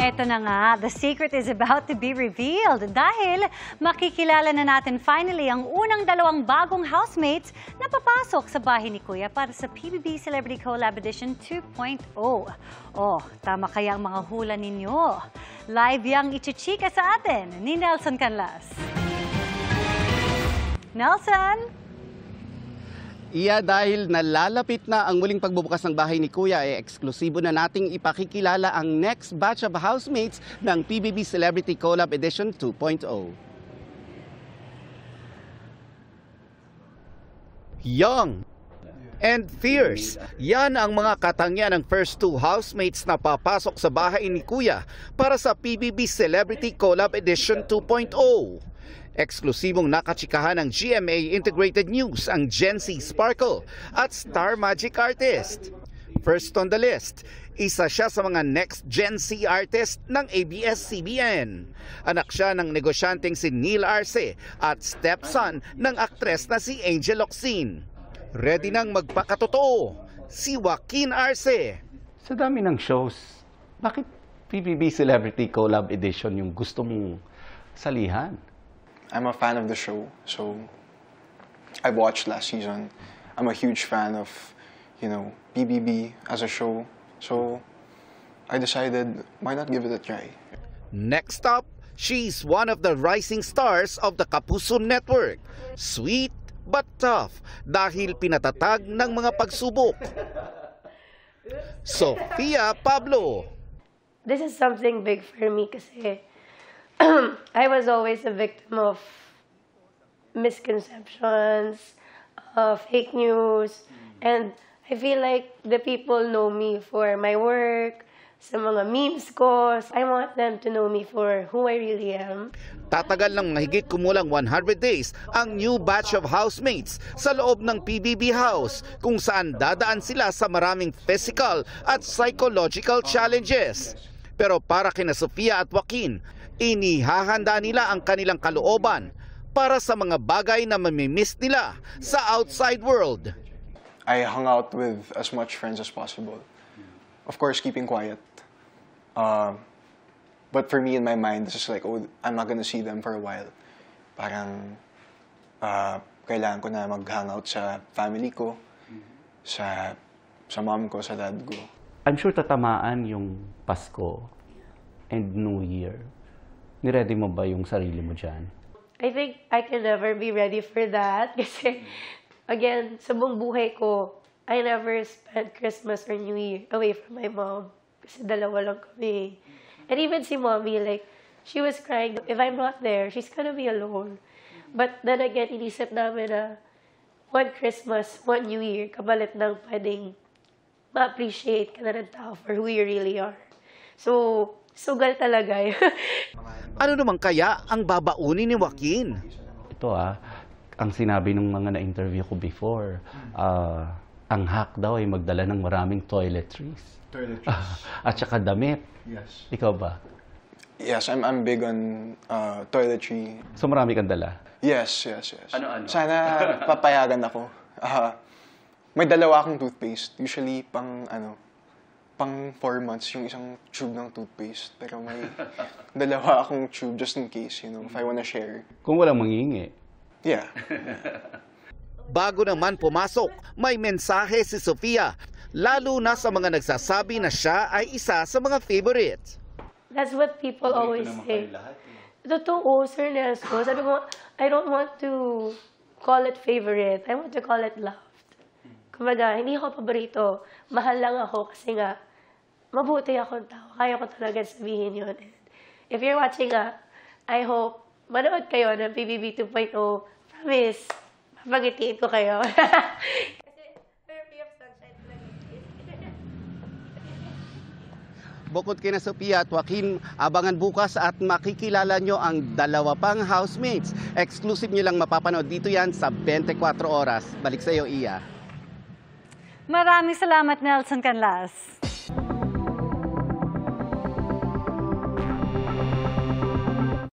Eto na nga, the secret is about to be revealed dahil makikilala na natin finally ang unang dalawang bagong housemates na papasok sa bahay ni Kuya para sa PBB Celebrity Collab Edition 2.0. Oh, tama kaya ang mga hula ninyo? Live yang ichichika sa atin ni Nelson Canlas. Nelson? Iya, dahil nalalapit na ang muling pagbubukas ng bahay ni Kuya, eksklusibo na nating ipakikilala ang next batch of housemates ng PBB Celebrity Collab Edition 2.0. Young and fierce, yan ang mga katangyan ng first two housemates na papasok sa bahay ni Kuya para sa PBB Celebrity Collab Edition 2.0. Eksklusibong nakachikahan ng GMA Integrated News ang Gen Z Sparkle at Star Magic Artist. First on the list, isa siya sa mga next Gen Z artist ng ABS-CBN. Anak siya ng negosyanteng si Neil Arce at stepson ng aktres na si Angel Locsin. Ready nang magpakatotoo, si Joaquin Arce. Sa dami ng shows, bakit PBB Celebrity Collab Edition yung gusto mong salihan? I'm a fan of the show, so I watched last season. I'm a huge fan of, PBB as a show. So I decided, why not give it a try? Next up, she's one of the rising stars of the Kapuso Network. Sweet but tough dahil pinatatag ng mga pagsubok. Sofia Pablo. This is something big for me kasi I was always a victim of misconceptions, fake news, and I feel like the people know me for my work, sa mga memes ko. I want them to know me for who I really am. Tatagal ng mahigit kumulang 100 days ang new batch of housemates sa loob ng PBB House kung saan dadaan sila sa maraming physical at psychological challenges. Pero para kina Sofia at Joaquin, inihahanda nila ang kanilang kalooban para sa mga bagay na mamimiss nila sa outside world. I hung out with as much friends as possible. Of course, keeping quiet. But for me, in my mind, it's just like, oh, I'm not gonna see them for a while. Parang kailangan ko na mag-hangout sa family ko, sa mom ko, sa dad ko. I'm sure tatamaan yung Pasko and New Year. Ni-ready mo ba yung sarili mo dyan? I think I can never be ready for that kasi, again, sa buong buhay ko, I never spent Christmas or New Year away from my mom. Kasi dalawa lang kami. And even si mommy, like, she was crying, if I'm not there, she's gonna be alone. But then again, inisip namin na one Christmas, one New Year, kabalit ng pwedeng ma-appreciate ka na ng tao for who you really are. So, sugal talaga yun. Ano naman kaya ang babaunin ni Joaquin? Ito ang sinabi ng mga na-interview ko before, ang hack daw ay magdala ng maraming toiletries. At saka damit. Yes. Ikaw ba? Yes, I'm big on toiletry. So marami kang dala? Yes. Ano-ano? Sana papayagan ako. May dalawa akong toothpaste. Usually pang 4 months yung isang tube ng toothpaste. Pero may dalawa akong tube just in case, if I wanna share. Kung walang mangingi. Yeah. Bago naman pumasok, may mensahe si Sofia, lalo na sa mga nagsasabi na siya ay isa sa mga favorites. That's what people always say. Totoo, Sir Nelson. Sabi ko, I don't want to call it favorite. I want to call it loved. Kumbaga, hindi ako paborito. Mahal lang ako kasi nga, mabuti akong tao. Kaya ko talaga sabihin yun. And if you're watching I hope manood kayo ng PBB 2.0. Promise, papagitiin ko kayo. Bukod kina Sofia at Joaquin, abangan bukas at makikilala nyo ang dalawa pang housemates. Exclusive nyo lang mapapanood dito yan sa 24 oras. Balik sa iyo, Iya. Maraming salamat, Nelson Canlas.